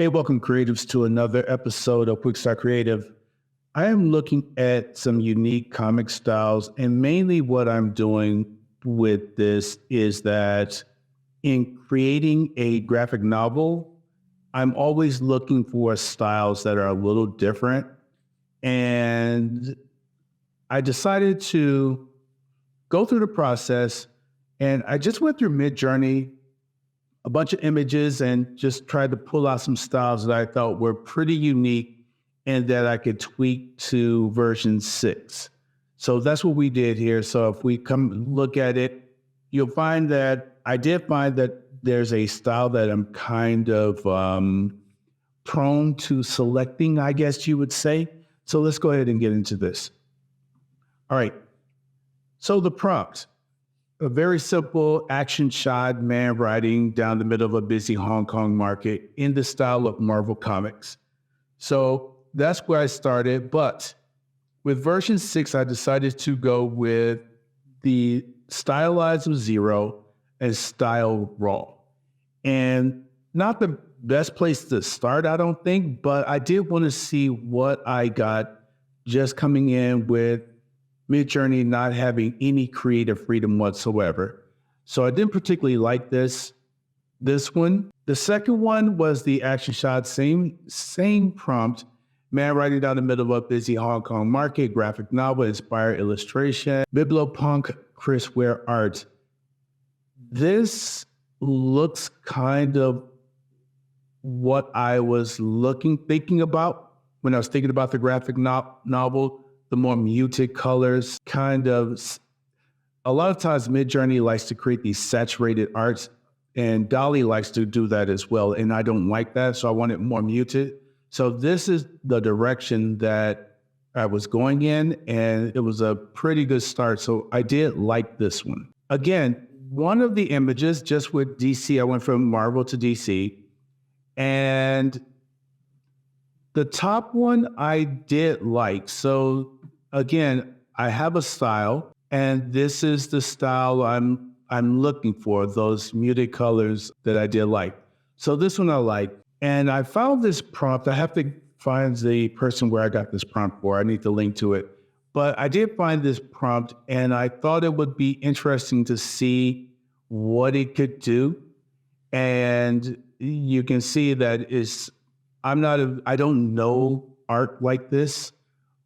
Hey, welcome creatives to another episode of Quick Start Creative. I am looking at some unique comic styles, and mainly what I'm doing with this is that in creating a graphic novel, I'm always looking for styles that are a little different. And I decided to go through the process, and I just went through Midjourney, a bunch of images, and just tried to pull out some styles that I thought were pretty unique and that I could tweak to version 6. So that's what we did here. So if we come look at it, you'll find that I did find that there's a style that I'm kind of prone to selecting, I guess you would say. So let's go ahead and get into this. All right. So the prompt. A very simple action shot, man riding down the middle of a busy Hong Kong market in the style of Marvel Comics. So that's where I started. But with version 6, I decided to go with the stylize of 0 and style raw. And not the best place to start, I don't think, but I did want to see what I got just coming in with Midjourney not having any creative freedom whatsoever. So I didn't particularly like this one. The second one was the action shot, same prompt, man riding down the middle of a busy Hong Kong market, graphic novel, inspired illustration, bibliopunk, Chris Ware art. This looks kind of what I was thinking about when I was thinking about the graphic novel. The more muted colors, kind of. A lot of times Midjourney likes to create these saturated arts, and Dolly likes to do that as well, and I don't like that, so I want it more muted. So this is the direction that I was going in, and it was a pretty good start, so I did like this one. Again, one of the images, just with DC, I went from Marvel to DC, and the top one I did like. So again, I have a style, and this is the style I'm looking for, those muted colors that I did like. So this one I like. And I found this prompt. I have to find the person where I got this prompt for. I need to link to it. But I did find this prompt, and I thought it would be interesting to see what it could do. And you can see that I don't know art like this,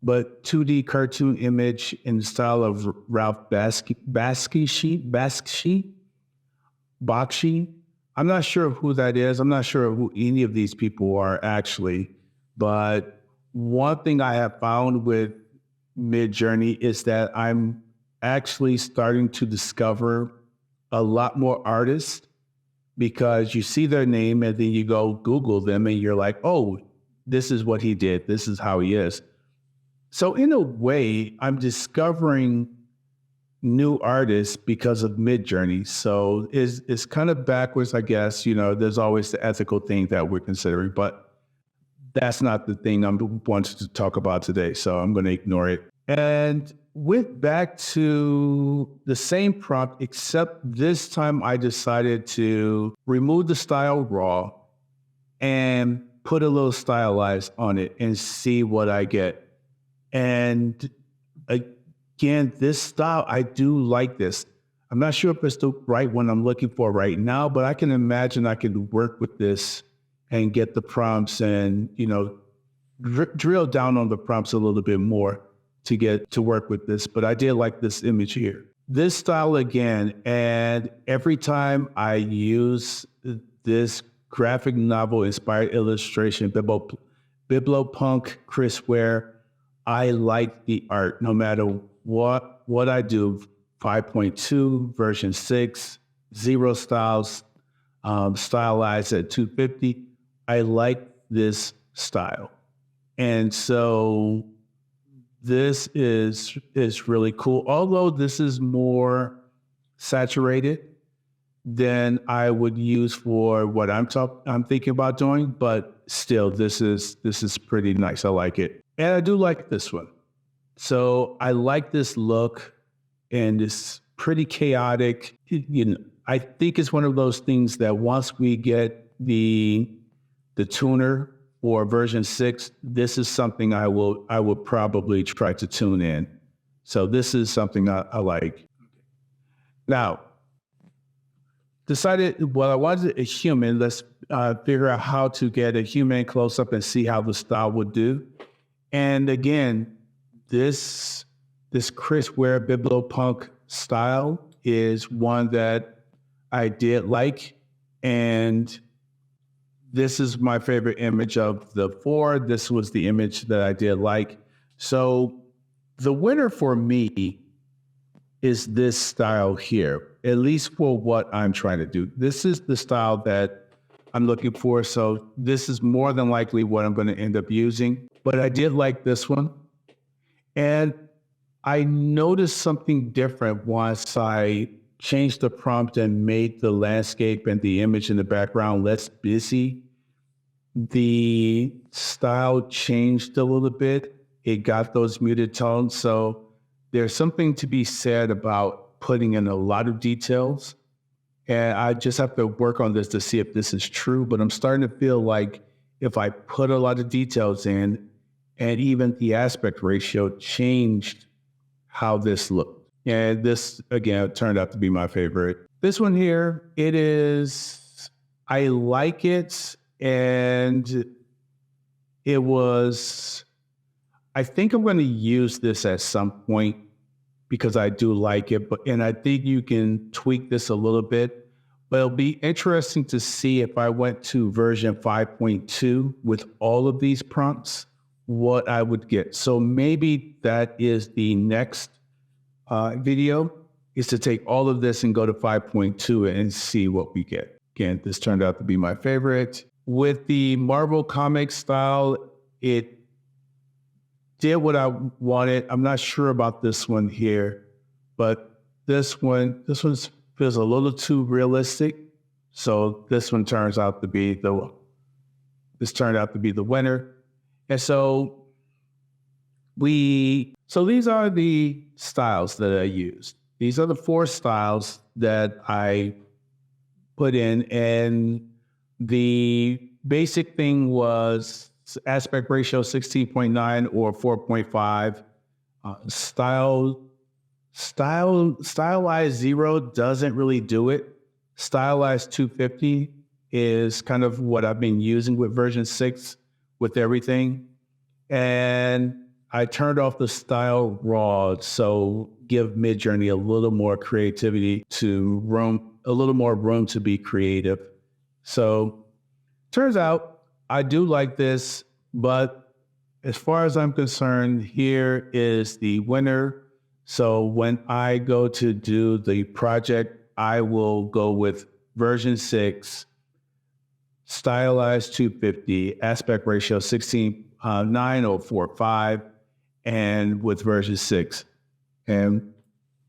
but 2D cartoon image in the style of Ralph Bakshi. I'm not sure who that is. I'm not sure who any of these people are actually. But one thing I have found with Midjourney is that I'm actually starting to discover a lot more artists, because you see their name and then you go Google them and you're like, oh, this is what he did. This is how he is. So in a way, I'm discovering new artists because of Midjourney. So it's kind of backwards, I guess. You know, there's always the ethical thing that we're considering, but that's not the thing I'm wanting to talk about today. So I'm going to ignore it. And went back to the same prompt, except this time I decided to remove the style raw and put a little stylized on it and see what I get. And again, this style, I do like this. I'm not sure if it's the right one I'm looking for right now, but I can imagine I could work with this and get the prompts and, drill down on the prompts a little bit more to get to work with this. But I did like this image here. This style again, and every time I use this graphic novel inspired illustration, bibliopunk, Chris Ware, I like the art no matter what I do. 5.2, version 6, 0 styles, stylized at 250. I like this style. And so this is really cool. Although this is more saturated than I would use for what I'm thinking about doing, but still, this is pretty nice. I like it, and I do like this one. So I like this look, and it's pretty chaotic. I think it's one of those things that once we get the the tuner for version 6, this is something I would probably try to tune in. So this is something I like. Now, decided, well, I wanted a human. Let's figure out how to get a human close up and see how the style would do. And again, this Chris Ware Bibliopunk style is one that I did like. And this is my favorite image of the 4. This was the image that I did like. So the winner for me is this style here, at least for what I'm trying to do. This is the style that I'm looking for. So this is more than likely what I'm going to end up using. But I did like this one. And I noticed something different once I changed the prompt and made the landscape and the image in the background less busy. The style changed a little bit. It got those muted tones. So there's something to be said about putting in a lot of details. And I just have to work on this to see if this is true. But I'm starting to feel like if I put a lot of details in, and even the aspect ratio changed how this looked. And this, again, turned out to be my favorite. This one here, it is, I like it. And it was, I think I'm going to use this at some point because I do like it. And I think you can tweak this a little bit. But it'll be interesting to see if I went to version 5.2 with all of these prompts, what I would get. So maybe that is the next video, is to take all of this and go to 5.2 and see what we get. Again, this turned out to be my favorite. With the Marvel Comics style, it did what I wanted. I'm not sure about this one here, but this one feels a little too realistic. So this one turns out to be the winner. And so these are the styles that I used. These are the 4 styles that I put in, and the basic thing was aspect ratio 16.9 or 4.5. Stylized 0 doesn't really do it. Stylized 250 is kind of what I've been using with version 6 with everything. And I turned off the style raw, so give Midjourney a little more creativity a little more room to be creative. So turns out I do like this, but as far as I'm concerned, here is the winner. So when I go to do the project, I will go with version 6, stylized 250, aspect ratio 16.9 or 4.5, and with version 6. And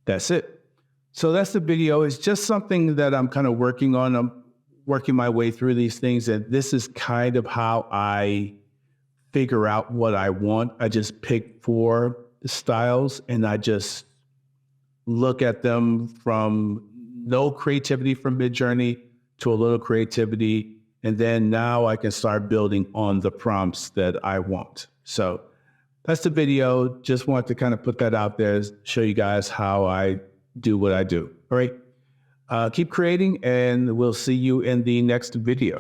that's it. So that's the video. It's just something that I'm kind of working on. I'm working my way through these things, and this is kind of how I figure out what I want. I just pick 4 styles and I just look at them from no creativity from Midjourney to a little creativity. And then now I can start building on the prompts that I want. So that's the video. Just wanted to kind of put that out there, show you guys how I do what I do. All right. Keep creating, and we'll see you in the next video.